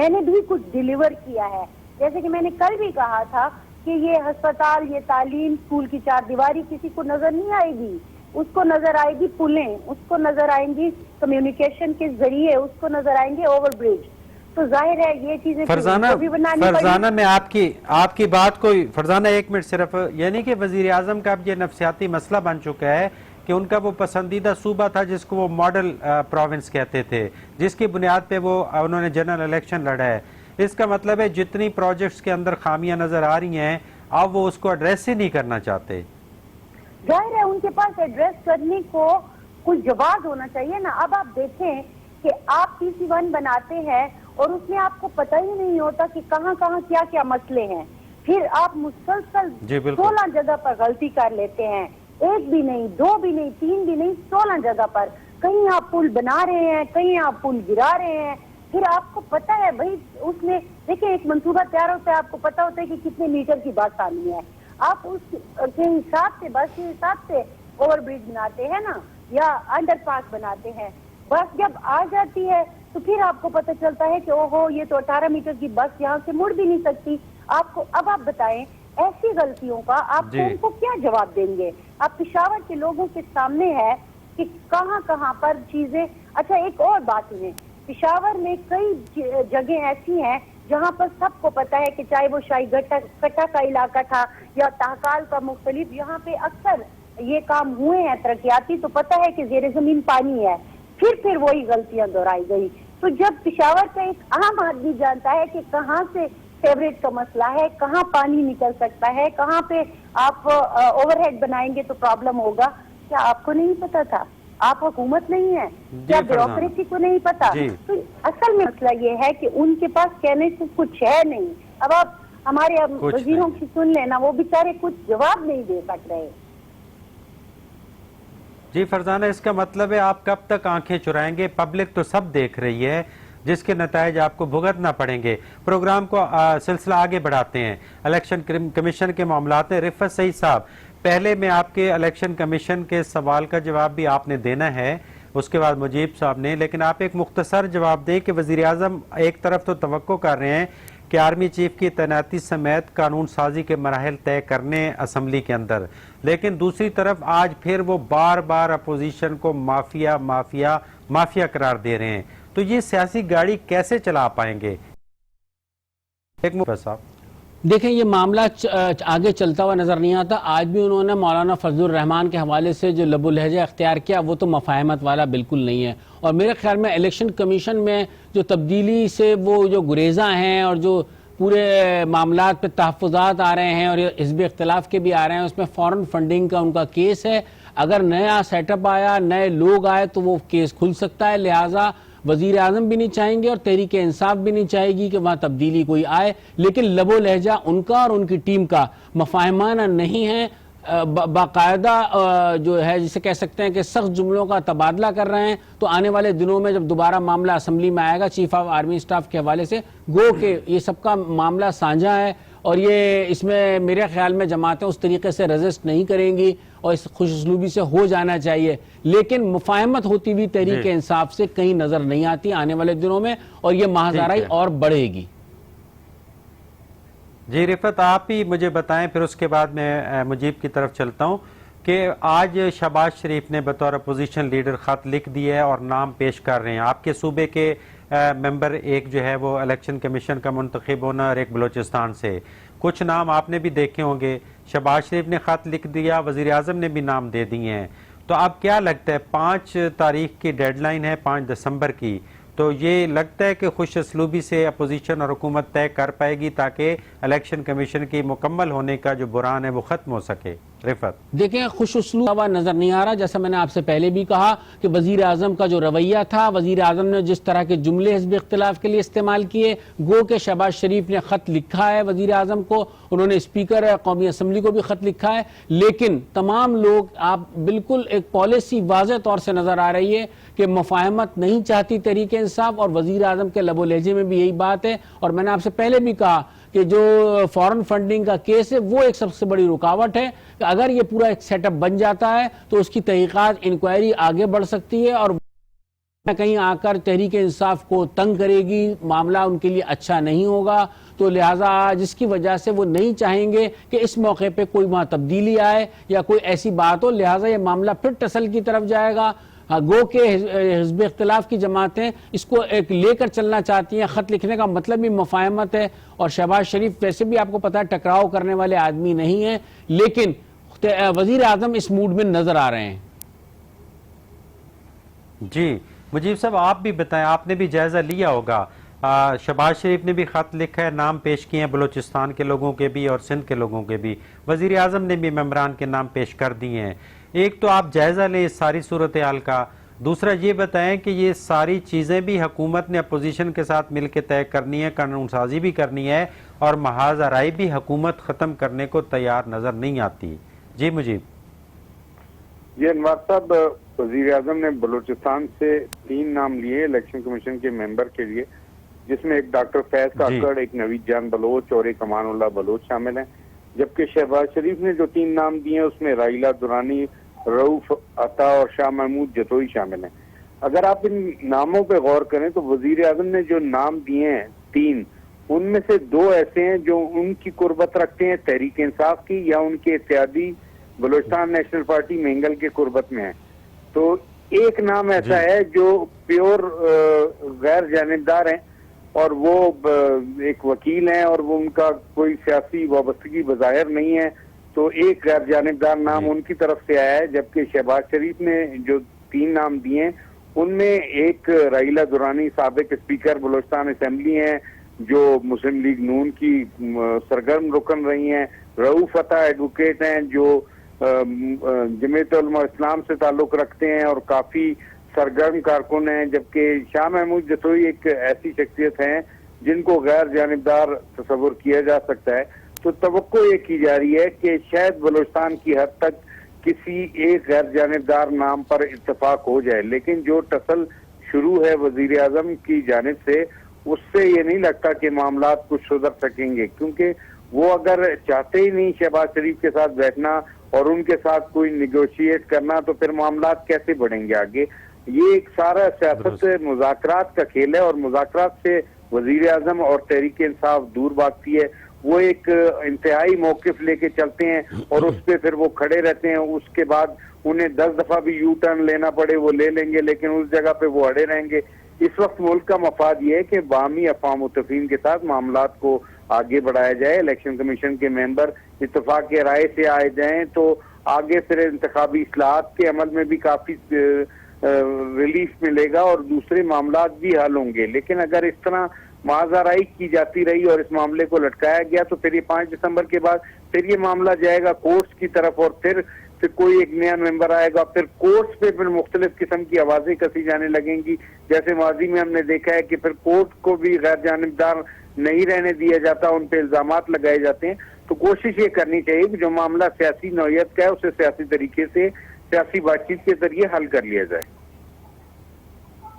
نے بھی کچھ ڈیلیور کیا ہے. جیسے کہ میں نے کل بھی کہا تھا کہ یہ ہسپتال, یہ تعلیم, اسکول کی 4 دیواری کسی کو نظر نہیں آئے گی. اس کو نظر آئے گی پلیں, اس کو نظر آئیں گی کمیونیکیشن کے ذریعے, اس کو نظر آئیں گے اوور برج. تو ظاہر ہے یہ چیزیں فرزانہ میں آپ کی بات کو فرزانہ ایک منٹ صرف، یعنی کہ وزیر اعظم کا اب یہ نفسیاتی مسئلہ بن چکا ہے کہ ان کا وہ پسندیدہ صوبہ تھا جس کو وہ ماڈل پروونس کہتے تھے، جس کی بنیاد پہ وہ انہوں نے جنرل الیکشن لڑا ہے. اس کا مطلب ہے جتنی پروجیکٹس کے اندر خامیاں نظر آ رہی ہیں اب وہ اس کو ایڈریس ہی نہیں کرنا چاہتے. ظاہر ہے ان کے پاس ایڈریس کرنے کو کچھ جواز ہونا چاہیے نا. اب آپ دیکھیں کہ آپ PC1 بناتے ہیں اور اس میں آپ کو پتہ ہی نہیں ہوتا کہ کہاں کہاں کیا کیا مسئلے ہیں، پھر آپ مسلسل 16 جگہ پر غلطی کر لیتے ہیں، ایک بھی نہیں، دو بھی نہیں، تین بھی نہیں، 16 جگہ پر. کہیں آپ پل بنا رہے ہیں، کہیں آپ پل گرا رہے ہیں. پھر آپ کو پتہ ہے بھائی اس میں دیکھیں ایک منصوبہ تیار ہوتا ہے، آپ کو پتہ ہوتا ہے کہ کتنے میٹر کی بس آنی ہے، آپ اس کے حساب سے بس کے حساب سے اوور برج بناتے ہیں نا یا انڈر پاس بناتے ہیں. بس جب آ جاتی ہے تو پھر آپ کو پتہ چلتا ہے کہ اوہو یہ تو 18 میٹر کی بس یہاں سے مڑ بھی نہیں سکتی. آپ کو اب آپ بتائیں ایسی غلطیوں کا آپ کو ان کو کیا جواب دیں گے؟ آپ پشاور کے لوگوں کے سامنے ہے کہ کہاں کہاں پر چیزیں. اچھا ایک اور بات سنیں، پشاور میں کئی جگہیں ایسی ہیں جہاں پر سب کو پتا ہے کہ چاہے وہ شاہی کٹا کا علاقہ تھا یا تحقال کا مختلف، یہاں پہ اکثر یہ کام ہوئے ہیں ترقیاتی، تو پتہ ہے کہ زیر زمین پانی ہے، پھر وہی غلطیاں دہرائی گئی. تو جب پشاور کا ایک عام آدمی جانتا ہے کہ کہاں سے فیوریج کا مسئلہ ہے، کہاں پانی نکل سکتا ہے، کہاں پہ آپ اوور ہیڈ بنائیں گے تو پرابلم ہوگا، کیا آپ کو نہیں پتا تھا؟ آپ حکومت نہیں ہے کیا بیوروکریسی کو نہیں پتا؟ تو اصل میں مسئلہ یہ ہے کہ ان کے پاس کہنے سے کچھ ہے نہیں. اب آپ ہمارے وزیروں کی سن لینا، وہ بیچارے کچھ جواب نہیں دے سک رہے. جی فرزانہ، اس کا مطلب ہے آپ کب تک آنکھیں چرائیں گے؟ پبلک تو سب دیکھ رہی ہے جس کے نتائج آپ کو بھگتنا پڑیں گے. پروگرام کو سلسلہ آگے بڑھاتے ہیں. الیکشن کمیشن کے معاملات ہیں. رفعت سعید صاحب، پہلے میں آپ کے الیکشن کمیشن کے سوال کا جواب بھی آپ نے دینا ہے، اس کے بعد مجیب صاحب نے، لیکن آپ ایک مختصر جواب دیں کہ وزیر اعظم ایک طرف تو توقع کر رہے ہیں کہ آرمی چیف کی تعیناتی سمیت قانون سازی کے مراحل طے کرنے اسمبلی کے اندر، لیکن دوسری طرف آج پھر وہ بار بار اپوزیشن کو مافیا مافیا مافیا قرار دے رہے ہیں. تو یہ سیاسی گاڑی کیسے چلا پائیں گے؟ دیکھیں یہ معاملہ آگے چلتا ہوا نظر نہیں آتا. آج بھی انہوں نے مولانا فضل الرحمان کے حوالے سے جو لب و لہجہ اختیار کیا وہ تو مفاہمت والا بالکل نہیں ہے. اور میرے خیال میں الیکشن کمیشن میں جو تبدیلی سے وہ جو گریزاں ہیں اور جو پورے معاملات پہ تحفظات آ رہے ہیں اور حزب اختلاف کے بھی آ رہے ہیں، اس میں فورن فنڈنگ کا ان کا کیس ہے. اگر نیا سیٹ اپ آیا، نئے لوگ آئے تو وہ کیس کھل سکتا ہے. لہٰذا وزیر اعظم بھی نہیں چاہیں گے اور تحریک انصاف بھی نہیں چاہے گی کہ وہاں تبدیلی کوئی آئے، لیکن لب و لہجہ ان کا اور ان کی ٹیم کا مفاہمانہ نہیں ہے. باقاعدہ جو ہے جسے کہہ سکتے ہیں کہ سخت جملوں کا تبادلہ کر رہے ہیں. تو آنے والے دنوں میں جب دوبارہ معاملہ اسمبلی میں آئے گا چیف آف آرمی اسٹاف کے حوالے سے، گو کہ یہ سب کا معاملہ سانجھا ہے اور یہ اس میں میرے خیال میں جماعتیں اس طریقے سے رزسٹ نہیں کریں گی اور اس خوش اسلوبی سے ہو جانا چاہیے. لیکن مفاہمت ہوتی ہوئی تحریک انصاف سے کہیں نظر نہیں آتی آنے والے دنوں میں، اور یہ ماہزارائی اور بڑھے گی. جی رفعت، آپ ہی مجھے بتائیں، پھر اس کے بعد میں مجیب کی طرف چلتا ہوں، کہ آج شہباز شریف نے بطور اپوزیشن لیڈر خط لکھ دیا ہے اور نام پیش کر رہے ہیں. آپ کے صوبے کے ممبر ایک جو ہے وہ الیکشن کمیشن کا منتخب ہونا اور ایک بلوچستان سے، کچھ نام آپ نے بھی دیکھے ہوں گے. شہباز شریف نے خط لکھ دیا، وزیر اعظم نے بھی نام دے دیے ہیں. تو اب کیا لگتا ہے 5 تاریخ کی ڈیڈ لائن ہے، 5 دسمبر کی، تو یہ لگتا ہے کہ خوش اسلوبی سے اپوزیشن اور حکومت طے کر پائے گی تاکہ الیکشن کمیشن کی مکمل ہونے کا جو بحران ہے وہ ختم ہو سکے؟ رفعت دیکھیں خوش اسلوب نظر نہیں آ رہا. جیسا میں نے آپ سے پہلے بھی کہا کہ وزیر اعظم کا جو رویہ تھا، وزیر اعظم نے جس طرح کے جملے حزب اختلاف کے لیے استعمال کیے، گو کہ شہباز شریف نے خط لکھا ہے وزیر اعظم کو، انہوں نے اسپیکر قومی اسمبلی کو بھی خط لکھا ہے، لیکن تمام لوگ آپ بالکل ایک پالیسی واضح طور سے نظر آ رہی ہے کہ مفاہمت نہیں چاہتی تحریک انصاف، اور وزیر اعظم کے لب و لہجے میں بھی یہی بات ہے. اور میں نے آپ سے پہلے بھی کہا کہ جو فورن فنڈنگ کا کیس ہے وہ ایک سب سے بڑی رکاوٹ ہے، کہ اگر یہ پورا ایک سیٹ اپ بن جاتا ہے تو اس کی تحقیقات انکوائری آگے بڑھ سکتی ہے اور کہیں آ کر تحریک انصاف کو تنگ کرے گی، معاملہ ان کے لیے اچھا نہیں ہوگا. تو لہٰذا جس کی وجہ سے وہ نہیں چاہیں گے کہ اس موقع پہ کوئی وہاں تبدیلی آئے یا کوئی ایسی بات ہو، لہٰذا یہ معاملہ پھر ٹسل کی طرف جائے گا. گو کہ حزب اختلاف کی جماعتیں اس کو ایک لے کر چلنا چاہتی ہیں. خط لکھنے کا مطلب بھی مفاہمت ہے, اور شہباز شریف ویسے بھی آپ کو پتا ہے ٹکراؤ کرنے والے آدمی نہیں ہیں, لیکن وزیر اعظم اس موڈ میں نظر آ رہے ہیں. جی مجیب صاحب آپ بھی بتائیں, آپ نے بھی جائزہ لیا ہوگا, شہباز شریف نے بھی خط لکھا ہے, نام پیش کیے ہیں بلوچستان کے لوگوں کے بھی اور سندھ کے لوگوں کے بھی, وزیر اعظم نے بھی ممبران کے نام پیش کر دیے ہیں. ایک تو آپ جائزہ لیں اس ساری صورتحال کا, دوسرا یہ بتائیں کہ یہ ساری چیزیں بھی حکومت نے اپوزیشن کے ساتھ مل کے طے کرنی ہے, قانون سازی بھی کرنی ہے, اور محاذ آرائی بھی حکومت ختم کرنے کو تیار نظر نہیں آتی. جی مجیب. جی انوار صاحب, وزیر اعظم نے بلوچستان سے 3 نام لیے الیکشن کمیشن کے ممبر کے لیے, جس میں ایک ڈاکٹر فیض کاکڑ, ایک نوید جان بلوچ اور ایک امان اللہ بلوچ شامل ہیں. جبکہ شہباز شریف نے جو 3 نام دیے ہیں اس میں رائلہ درانی, رؤف عطا اور شاہ محمود جتوئی شامل ہیں. اگر آپ ان ناموں پہ غور کریں تو وزیر اعظم نے جو نام دیے ہیں 3, ان میں سے 2 ایسے ہیں جو ان کی قربت رکھتے ہیں تحریک انصاف کی یا ان کے اتحادی بلوچستان نیشنل پارٹی مینگل کے قربت میں ہیں. تو ایک نام ایسا ہے جو پیور غیر جانبدار ہیں, اور وہ ایک وکیل ہیں اور وہ ان کا کوئی سیاسی وابستگی بظاہر نہیں ہے, تو ایک غیر جانبدار نام ان کی طرف سے آیا ہے. جبکہ شہباز شریف نے جو 3 نام دیے ہیں ان میں ایک رائلہ درانی سابق اسپیکر بلوچستان اسمبلی ہیں جو مسلم لیگ نون کی سرگرم رکن رہی ہیں, رؤف عطا ایڈوکیٹ ہیں جو جمعیت علماء اسلام سے تعلق رکھتے ہیں اور کافی سرگرم کارکن ہیں, جبکہ شاہ محمود جتوئی ایک ایسی شخصیت ہیں جن کو غیر جانبدار تصور کیا جا سکتا ہے. تو توقع یہ کی جا رہی ہے کہ شاید بلوچستان کی حد تک کسی ایک غیر جانبدار نام پر اتفاق ہو جائے, لیکن جو ٹسل شروع ہے وزیر اعظم کی جانب سے اس سے یہ نہیں لگتا کہ معاملات کچھ سدھر سکیں گے, کیونکہ وہ اگر چاہتے ہی نہیں شہباز شریف کے ساتھ بیٹھنا اور ان کے ساتھ کوئی نیگوشیٹ کرنا تو پھر معاملات کیسے بڑھیں گے آگے. یہ ایک سارا سیاست مذاکرات کا کھیل ہے, اور مذاکرات سے وزیر اعظم اور تحریک انصاف دور بھاگتی ہے. وہ ایک انتہائی موقف لے کے چلتے ہیں اور اس پہ پھر وہ کھڑے رہتے ہیں, اس کے بعد انہیں 10 دفعہ بھی یو ٹرن لینا پڑے وہ لے لیں گے, لیکن اس جگہ پہ وہ اڑے رہیں گے. اس وقت ملک کا مفاد یہ ہے کہ باہمی افہام و تفہیم کے ساتھ معاملات کو آگے بڑھایا جائے, الیکشن کمیشن کے ممبر اتفاق کے رائے سے آئے جائیں تو آگے پھر انتخابی اصلاحات کے عمل میں بھی کافی ریلیف ملے گا اور دوسرے معاملات بھی حل ہوں گے. لیکن اگر اس طرح محاذ آرائی کی جاتی رہی اور اس معاملے کو لٹکایا گیا تو پھر یہ 5 دسمبر کے بعد پھر یہ معاملہ جائے گا کورٹس کی طرف, اور پھر کوئی ایک نیا ممبر آئے گا, پھر کورٹس پہ پھر مختلف قسم کی آوازیں کسی جانے لگیں گی. جیسے ماضی میں ہم نے دیکھا ہے کہ پھر کورٹ کو بھی غیر جانبدار نہیں رہنے دیا جاتا, ان پہ الزامات لگائے جاتے ہیں. تو کوشش یہ کرنی چاہیے کہ جو معاملہ سیاسی نوعیت کا ہے اسے سیاسی طریقے سے سیاسی بات چیت کے ذریعے حل کر لیا جائے.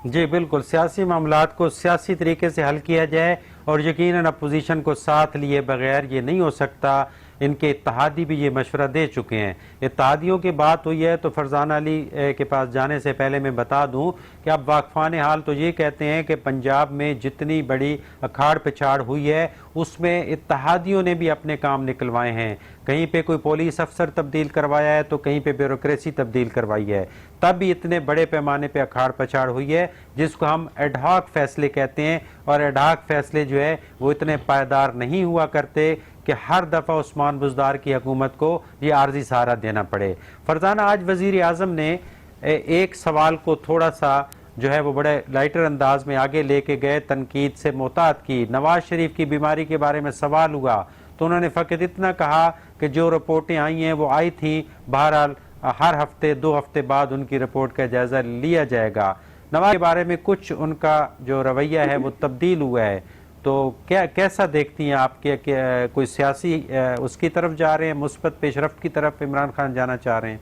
جی بالکل, سیاسی معاملات کو سیاسی طریقے سے حل کیا جائے, اور یقیناً اپوزیشن کو ساتھ لیے بغیر یہ نہیں ہو سکتا. ان کے اتحادی بھی یہ مشورہ دے چکے ہیں. اتحادیوں کی بات ہوئی ہے تو فرزانہ علی کے پاس جانے سے پہلے میں بتا دوں کہ اب واقفان حال تو یہ کہتے ہیں کہ پنجاب میں جتنی بڑی اکھاڑ پچھاڑ ہوئی ہے اس میں اتحادیوں نے بھی اپنے کام نکلوائے ہیں. کہیں پہ کوئی پولیس افسر تبدیل کروایا ہے تو کہیں پہ بیوروکریسی تبدیل کروائی ہے. تب بھی اتنے بڑے پیمانے پہ اکھاڑ پچھاڑ ہوئی ہے جس کو ہم ایڈ ہاک فیصلے کہتے ہیں, اور ایڈ ہاک فیصلے جو ہے وہ اتنے پائیدار نہیں ہوا کرتے کہ ہر دفعہ عثمان بزدار کی حکومت کو یہ عارضی سہارا دینا پڑے. فرزانہ, آج وزیر اعظم نے ایک سوال کو تھوڑا سا جو ہے وہ بڑے لائٹر انداز میں آگے لے کے گئے, تنقید سے محتاط کی. نواز شریف کی بیماری کے بارے میں سوال ہوا تو انہوں نے فقط اتنا کہا کہ جو رپورٹیں آئی ہیں وہ آئی تھیں, بہرحال ہر ہفتے 2 ہفتے بعد ان کی رپورٹ کا جائزہ لیا جائے گا. نواز کے بارے میں کچھ ان کا جو رویہ ہے وہ تبدیل ہوا ہے, تو کیسا دیکھتی ہیں آپ کہ کوئی سیاسی اس کی طرف جا رہے ہیں, مثبت پیش رفت کی طرف عمران خان جانا چاہ رہے ہیں؟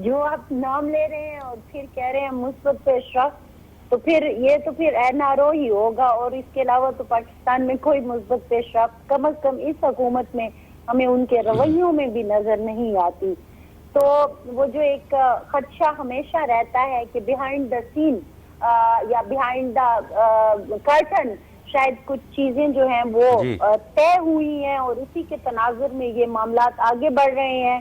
جو آپ نام لے رہے ہیں اور پھر کہہ رہے ہیں مثبت پیش رفت, تو پھر یہ تو پھر NRO ہی ہوگا, اور اس کے علاوہ تو پاکستان میں کوئی مثبت پیش رفت کم از کم اس حکومت میں ہمیں ان کے رویوں میں بھی نظر نہیں آتی. تو وہ جو ایک خدشہ ہمیشہ رہتا ہے کہ بیہائنڈ دا سین یا بیہائنڈ دا کرٹن شاید کچھ چیزیں جو ہیں وہ طے ہوئی ہیں اور اسی کے تناظر میں یہ معاملات آگے بڑھ رہے ہیں.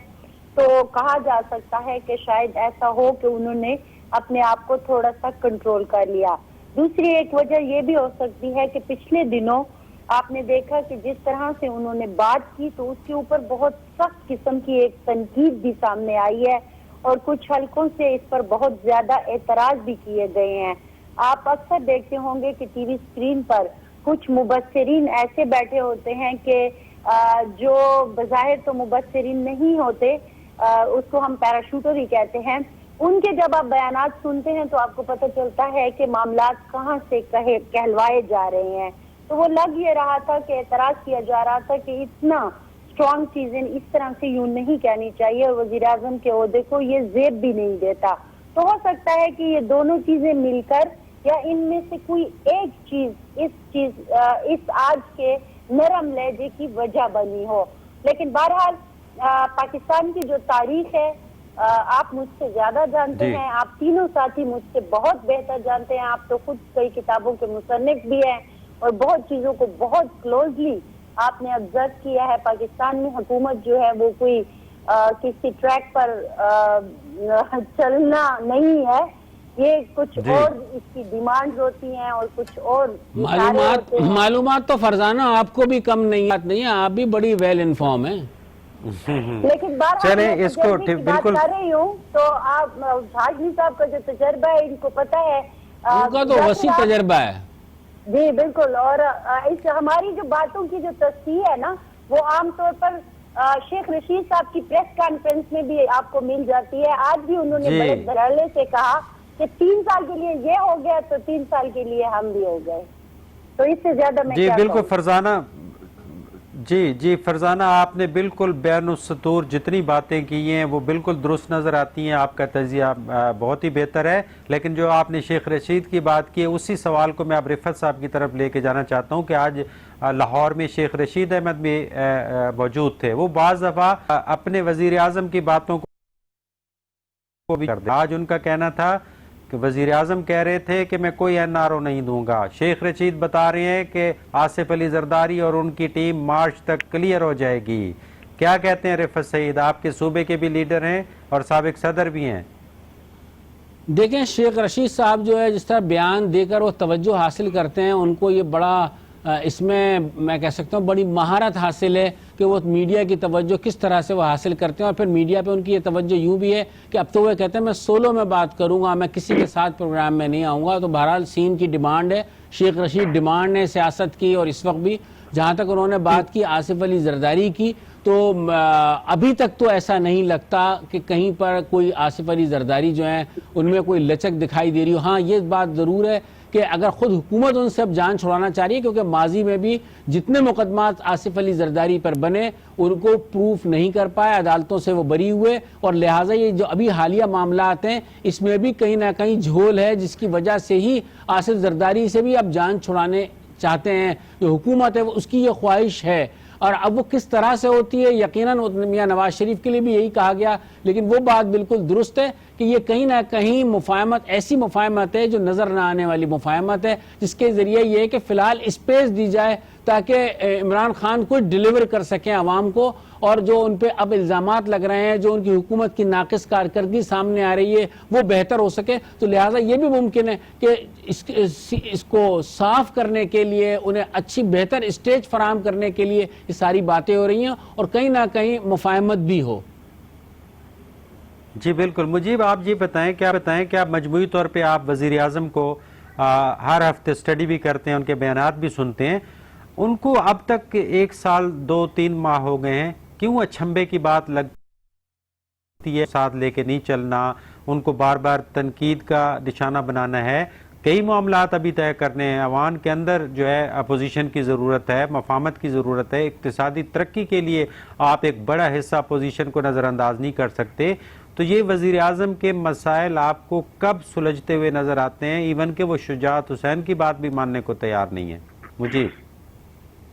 تو کہا جا سکتا ہے کہ شاید ایسا ہو کہ انہوں نے اپنے آپ کو تھوڑا سا کنٹرول کر لیا۔ دوسری ایک وجہ یہ بھی ہو سکتی ہے کہ پچھلے دنوں آپ نے دیکھا کہ جس طرح سے انہوں نے بات کی تو اس کے اوپر بہت سخت قسم کی ایک تنقید بھی سامنے آئی ہے اور کچھ حلقوں سے اس پر بہت زیادہ اعتراض بھی کیے گئے ہیں۔ آپ اکثر دیکھتے ہوں گے کہ ٹی وی اسکرین پر کچھ مبصرین ایسے بیٹھے ہوتے ہیں کہ جو بظاہر تو مبصرین نہیں ہوتے، اس کو ہم پیراشوٹر ہی کہتے ہیں، ان کے جب آپ بیانات سنتے ہیں تو آپ کو پتہ چلتا ہے کہ معاملات کہاں سے کہلوائے جا رہے ہیں۔ تو وہ لگ یہ رہا تھا کہ اعتراض کیا جا رہا تھا کہ اتنا اسٹرانگ چیزیں اس طرح سے یوں نہیں کہنی چاہیے اور وزیر اعظم کے عہدے کو یہ زیب بھی نہیں دیتا۔ تو ہو سکتا ہے کہ یہ دونوں چیزیں مل کر یا ان میں سے کوئی ایک چیز اس آج کے نرم لہجے کی وجہ بنی ہو۔ لیکن بہرحال پاکستان کی جو تاریخ ہے آپ مجھ سے زیادہ جانتے ہیں، آپ تینوں ساتھی مجھ سے بہت بہتر جانتے ہیں، آپ تو خود کئی کتابوں کے مصنف بھی ہیں اور بہت چیزوں کو بہت کلوزلی آپ نے آبزرو کیا ہے۔ پاکستان میں حکومت جو ہے وہ کوئی کسی ٹریک پر چلنا نہیں ہے، یہ کچھ اور اس کی ڈیمانڈ ہوتی ہیں اور کچھ اور معلومات تو فرزانہ آپ کو بھی کم نہیں ہے، آپ بھی بڑی ویل انفارم ہیں۔ لیکن بہرحال میں تجربے کی بات کر رہی ہوں تو آپ حاجی صاحب کا جو تجربہ ہے ان کو پتہ ہے، ان کا تو وسیع تجربہ ہے۔ جی بالکل، اور اس ہماری جو باتوں کی جو تصحیح ہے نا وہ عام طور پر شیخ رشید صاحب کی پریس کانفرنس میں بھی آپ کو مل جاتی ہے۔ آج بھی انہوں نے بڑے دھڑلے سے کہا کہ 3 سال کے لیے یہ ہو گیا تو 3 سال کے لیے ہم بھی ہو گئے، تو اس سے زیادہ میں جی بالکل فرزانہ، جی فرزانہ آپ نے بالکل بین السطور جتنی باتیں کی ہیں وہ بالکل درست نظر آتی ہیں، آپ کا تجزیہ بہت ہی بہتر ہے۔ لیکن جو آپ نے شیخ رشید کی بات کی ہے اسی سوال کو میں اب رفت صاحب کی طرف لے کے جانا چاہتا ہوں کہ آج لاہور میں شیخ رشید احمد بھی موجود تھے، وہ بعض دفعہ اپنے وزیر اعظم کی باتوں کو بھی کرتے، آج ان کا کہنا تھا کہ وزیر اعظم کہہ رہے تھے کہ میں کوئی این آر او نہیں دوں گا، شیخ رشید بتا رہے ہیں کہ آصف علی زرداری اور ان کی ٹیم مارچ تک کلیئر ہو جائے گی۔ کیا کہتے ہیں رفت سعید، آپ کے صوبے کے بھی لیڈر ہیں اور سابق صدر بھی ہیں؟ دیکھیں شیخ رشید صاحب جو ہے جس طرح بیان دے کر وہ توجہ حاصل کرتے ہیں، ان کو یہ بڑا اس میں کہہ سکتا ہوں بڑی مہارت حاصل ہے کہ وہ میڈیا کی توجہ کس طرح سے وہ حاصل کرتے ہیں، اور پھر میڈیا پہ ان کی یہ توجہ یوں بھی ہے کہ اب تو وہ کہتے ہیں میں سولو میں بات کروں گا، میں کسی کے ساتھ پروگرام میں نہیں آؤں گا۔ تو بہرحال سین کی ڈیمانڈ ہے، شیخ رشید ڈیمانڈ ہے سیاست کی، اور اس وقت بھی جہاں تک انہوں نے بات کی آصف علی زرداری کی تو ابھی تک تو ایسا نہیں لگتا کہ کہیں پر کوئی آصف علی زرداری جو ہیں ان میں کوئی لچک دکھائی دے رہی ہو۔ ہاں یہ بات ضرور ہے کہ اگر خود حکومت ان سے اب جان چھڑانا چاہ رہی ہے، کیونکہ ماضی میں بھی جتنے مقدمات آصف علی زرداری پر بنے ان کو پروف نہیں کر پائے، عدالتوں سے وہ بری ہوئے، اور لہٰذا یہ جو ابھی حالیہ معاملات ہیں اس میں بھی کہیں نہ کہیں جھول ہے، جس کی وجہ سے ہی آصف زرداری سے بھی اب جان چھڑانے چاہتے ہیں۔ جو حکومت ہے اس کی یہ خواہش ہے، اور اب وہ کس طرح سے ہوتی ہے یقیناً میاں نواز شریف کے لیے بھی یہی کہا گیا، لیکن وہ بات بالکل درست ہے کہ یہ کہیں نہ کہیں مفاہمت ایسی مفاہمت ہے جو نظر نہ آنے والی مفاہمت ہے، جس کے ذریعے یہ ہے کہ فی الحال اسپیس دی جائے تاکہ عمران خان کو ڈیلیور کر سکیں عوام کو، اور جو ان پہ اب الزامات لگ رہے ہیں، جو ان کی حکومت کی ناقص کارکردگی سامنے آ رہی ہے وہ بہتر ہو سکے۔ تو لہٰذا یہ بھی ممکن ہے کہ اس کو صاف کرنے کے لیے، انہیں اچھی بہتر اسٹیج فراہم کرنے کے لیے یہ ساری باتیں ہو رہی ہیں اور کہیں نہ کہیں مفاہمت بھی ہو۔ جی بالکل مجیب، آپ یہ بتائیں کہ آپ مجموعی طور پہ آپ وزیر اعظم کو ہر ہفتے اسٹڈی بھی کرتے ہیں، ان کے بیانات بھی سنتے ہیں، ان کو اب تک 1 سال 2-3 ماہ ہو گئے ہیں، کیوں اچھمبے کی بات لگتی ہے، ساتھ لے کے نہیں چلنا، ان کو بار بار تنقید کا نشانہ بنانا ہے؟ کئی معاملات ابھی طے کرنے ہیں، عوام کے اندر جو ہے اپوزیشن کی ضرورت ہے، مفاہمت کی ضرورت ہے، اقتصادی ترقی کے لیے آپ ایک بڑا حصہ اپوزیشن کو نظر انداز نہیں کر سکتے۔ تو یہ وزیر اعظم کے مسائل آپ کو کب سلجھتے ہوئے نظر آتے ہیں، ایون کہ وہ شجاعت حسین کی بات بھی ماننے کو تیار نہیں ہے؟ مجھے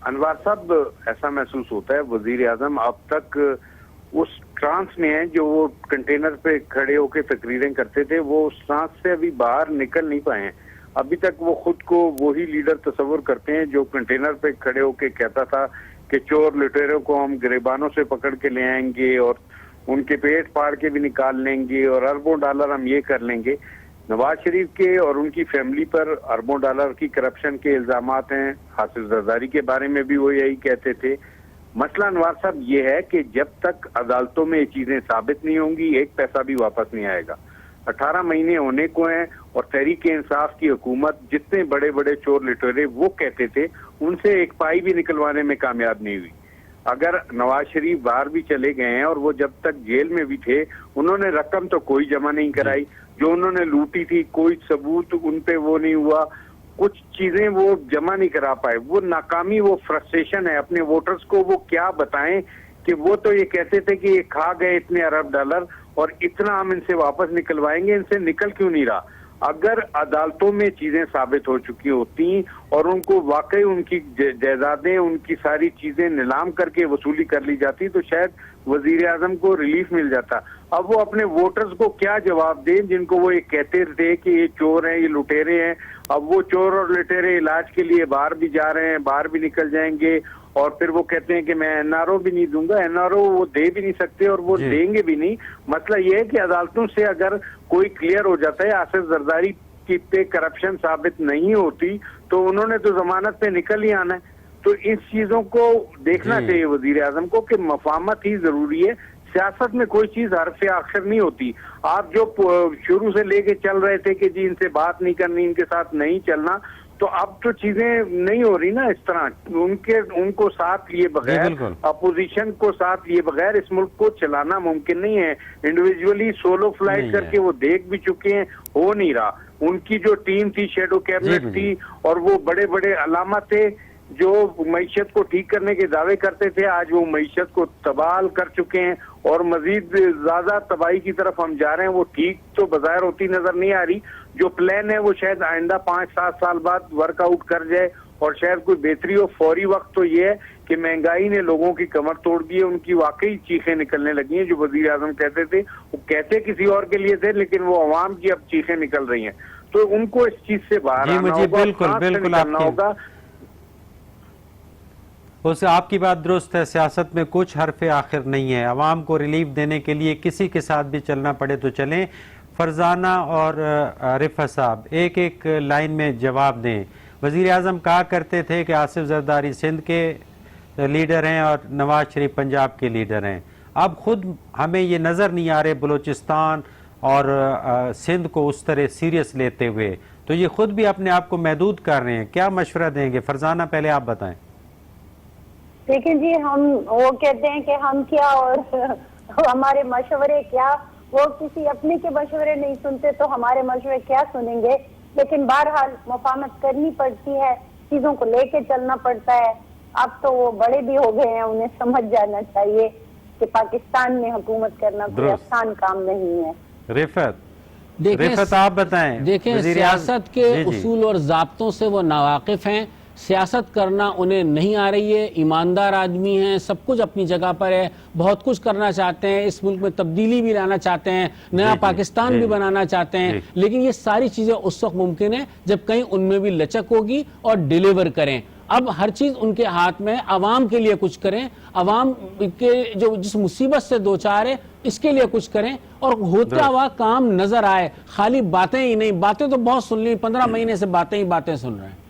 انوار صاحب ایسا محسوس ہوتا ہے وزیر اعظم اب تک اس ٹرانس میں ہیں جو وہ کنٹینر پہ کھڑے ہو کے تقریریں کرتے تھے، وہ اس ٹرانس سے ابھی باہر نکل نہیں پائے ہیں۔ ابھی تک وہ خود کو وہی لیڈر تصور کرتے ہیں جو کنٹینر پہ کھڑے ہو کے کہتا تھا کہ چور لٹیروں کو ہم گریبانوں سے پکڑ کے لے آئیں گے اور ان کے پیٹ پاڑ کے بھی نکال لیں گے اور اربوں ڈالر ہم یہ کر لیں گے. نواز شریف کے اور ان کی فیملی پر اربوں ڈالر کی کرپشن کے الزامات ہیں. حافظ زرداری کے بارے میں بھی وہ یہی کہتے تھے. مسئلہ انوار صاحب یہ ہے کہ جب تک عدالتوں میں یہ چیزیں ثابت نہیں ہوں گی ایک پیسہ بھی واپس نہیں آئے گا. 18 مہینے ہونے کو ہیں اور تحریک انصاف کی حکومت جتنے بڑے بڑے چور لٹورے وہ کہتے تھے ان سے ایک پائی بھی نکلوانے میں کامیاب نہیں ہوئی. اگر نواز شریف باہر بھی چلے گئے ہیں اور وہ جب تک جیل میں بھی تھے انہوں نے رقم تو کوئی جمع نہیں کرائی, جو انہوں نے لوٹی تھی کوئی ثبوت ان پہ وہ نہیں ہوا, کچھ چیزیں وہ جمع نہیں کرا پائے. وہ ناکامی, وہ فرسٹریشن ہے. اپنے ووٹرز کو وہ کیا بتائیں کہ وہ تو یہ کہتے تھے کہ یہ کھا گئے اتنے ارب ڈالر اور اتنا ہم ان سے واپس نکلوائیں گے, ان سے نکل کیوں نہیں رہا. اگر عدالتوں میں چیزیں ثابت ہو چکی ہوتی اور ان کو واقعی ان کی جائیدادیں ان کی ساری چیزیں نیلام کر کے وصولی کر لی جاتی تو شاید وزیر اعظم کو ریلیف مل جاتا. اب وہ اپنے ووٹرز کو کیا جواب دیں جن کو وہ یہ کہتے تھے کہ یہ چور ہیں, یہ لٹیرے ہیں. اب وہ چور اور لٹیرے علاج کے لیے باہر بھی جا رہے ہیں, باہر بھی نکل جائیں گے اور پھر وہ کہتے ہیں کہ میں این آر او بھی نہیں دوں گا. این آر او وہ دے بھی نہیں سکتے اور وہ دیں گے بھی نہیں. مسئلہ یہ ہے کہ عدالتوں سے اگر کوئی کلیئر ہو جاتا ہے آصف زرداری کی پہ کرپشن ثابت نہیں ہوتی تو انہوں نے تو ضمانت پہ نکل ہی آنا ہے. تو اس چیزوں کو دیکھنا چاہیے وزیر اعظم کو کہ مفاہمت ہی ضروری ہے. سیاست میں کوئی چیز حرف آخر نہیں ہوتی. آپ جو شروع سے لے کے چل رہے تھے کہ جی ان سے بات نہیں کرنی, ان کے ساتھ نہیں چلنا, تو اب تو چیزیں نہیں ہو رہی نا اس طرح. ان کو ساتھ لیے بغیر, اپوزیشن کو ساتھ لیے بغیر اس ملک کو چلانا ممکن نہیں ہے. انڈیویجولی سولو فلائٹ کر کے وہ دیکھ بھی چکے ہیں, ہو نہیں رہا. ان کی جو ٹیم تھی, شیڈو کیبنٹ تھی اور وہ بڑے بڑے علامات تھے جو معیشت کو ٹھیک کرنے کے دعوے کرتے تھے, آج وہ معیشت کو تباہ کر چکے ہیں اور مزید زیادہ تباہی کی طرف ہم جا رہے ہیں. وہ ٹھیک تو بظاہر ہوتی نظر نہیں آ رہی. جو پلان ہے وہ شاید آئندہ 5-7 سال بعد ورک آؤٹ کر جائے اور شاید کوئی بہتری ہو. فوری وقت تو یہ ہے کہ مہنگائی نے لوگوں کی کمر توڑ دی ہے, ان کی واقعی چیخیں نکلنے لگی ہیں. جو وزیر اعظم کہتے تھے وہ کہتے کسی اور کے لیے تھے لیکن وہ عوام کی اب چیخیں نکل رہی ہیں. تو ان کو اس چیز سے باہر آنا ہوگا, نکلنا ہوگا. اسے آپ کی بات درست ہے, سیاست میں کچھ حرف آخر نہیں ہے. عوام کو ریلیف دینے کے لیے کسی کے ساتھ بھی چلنا پڑے تو چلیں. فرزانہ اور رفعت صاحب ایک ایک لائن میں جواب دیں. وزیر اعظم کہا کرتے تھے کہ آصف زرداری سندھ کے لیڈر ہیں اور نواز شریف پنجاب کے لیڈر ہیں. اب خود ہمیں یہ نظر نہیں آ رہے بلوچستان اور سندھ کو اس طرح سیریس لیتے ہوئے, تو یہ خود بھی اپنے آپ کو محدود کر رہے ہیں. کیا مشورہ دیں گے؟ فرزانہ پہلے آپ بتائیں. دیکھیں جی, ہم وہ کہتے ہیں کہ ہم کیا اور ہمارے مشورے کیا. وہ کسی اپنے کے مشورے نہیں سنتے تو ہمارے مشورے کیا سنیں گے. لیکن بہرحال مفاہمت کرنی پڑتی ہے, چیزوں کو لے کے چلنا پڑتا ہے. اب تو وہ بڑے بھی ہو گئے ہیں, انہیں سمجھ جانا چاہیے کہ پاکستان میں حکومت کرنا کوئی آسان کام نہیں ہے. رفعت آپ بتائیں. دیکھیں, سیاست کے اصول اور ضابطوں سے وہ ناواقف ہیں. سیاست کرنا انہیں نہیں آ رہی ہے. ایماندار آدمی ہیں, سب کچھ اپنی جگہ پر ہے, بہت کچھ کرنا چاہتے ہیں, اس ملک میں تبدیلی بھی لانا چاہتے ہیں, نیا پاکستان بھی بنانا چاہتے ہیں. لیکن یہ ساری چیزیں اس وقت ممکن ہے جب کہیں ان میں بھی لچک ہوگی اور ڈیلیور کریں. اب ہر چیز ان کے ہاتھ میں, عوام کے لیے کچھ کریں, عوام کے جو جس مصیبت سے دوچار ہے اس کے لیے کچھ کریں اور ہوتا ہوا کام نظر آئے. خالی باتیں ہی نہیں, باتیں تو بہت سن لی, 15 مہینے سے باتیں ہی باتیں سن رہے ہیں.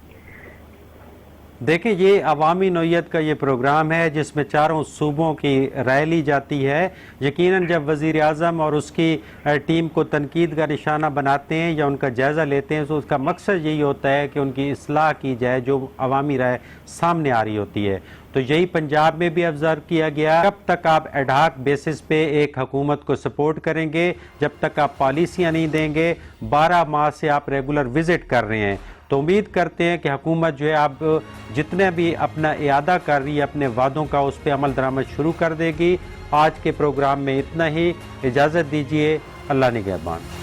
دیکھیں, یہ عوامی نوعیت کا یہ پروگرام ہے جس میں چاروں صوبوں کی رائے لی جاتی ہے. یقیناً جب وزیر اعظم اور اس کی ٹیم کو تنقید کا نشانہ بناتے ہیں یا ان کا جائزہ لیتے ہیں تو اس کا مقصد یہی ہوتا ہے کہ ان کی اصلاح کی جائے جو عوامی رائے سامنے آ رہی ہوتی ہے. تو یہی پنجاب میں بھی آبزرو کیا گیا. کب تک آپ ایڈہاک بیسس پہ ایک حکومت کو سپورٹ کریں گے جب تک آپ پالیسیاں نہیں دیں گے؟ 12 ماہ سے آپ ریگولر وزٹ کر رہے ہیں, تو امید کرتے ہیں کہ حکومت جو ہے اب جتنے بھی اپنا اعادہ کر رہی ہے اپنے وعدوں کا اس پہ عمل درآمد شروع کر دے گی. آج کے پروگرام میں اتنا ہی. اجازت دیجیے. اللہ نگہبان.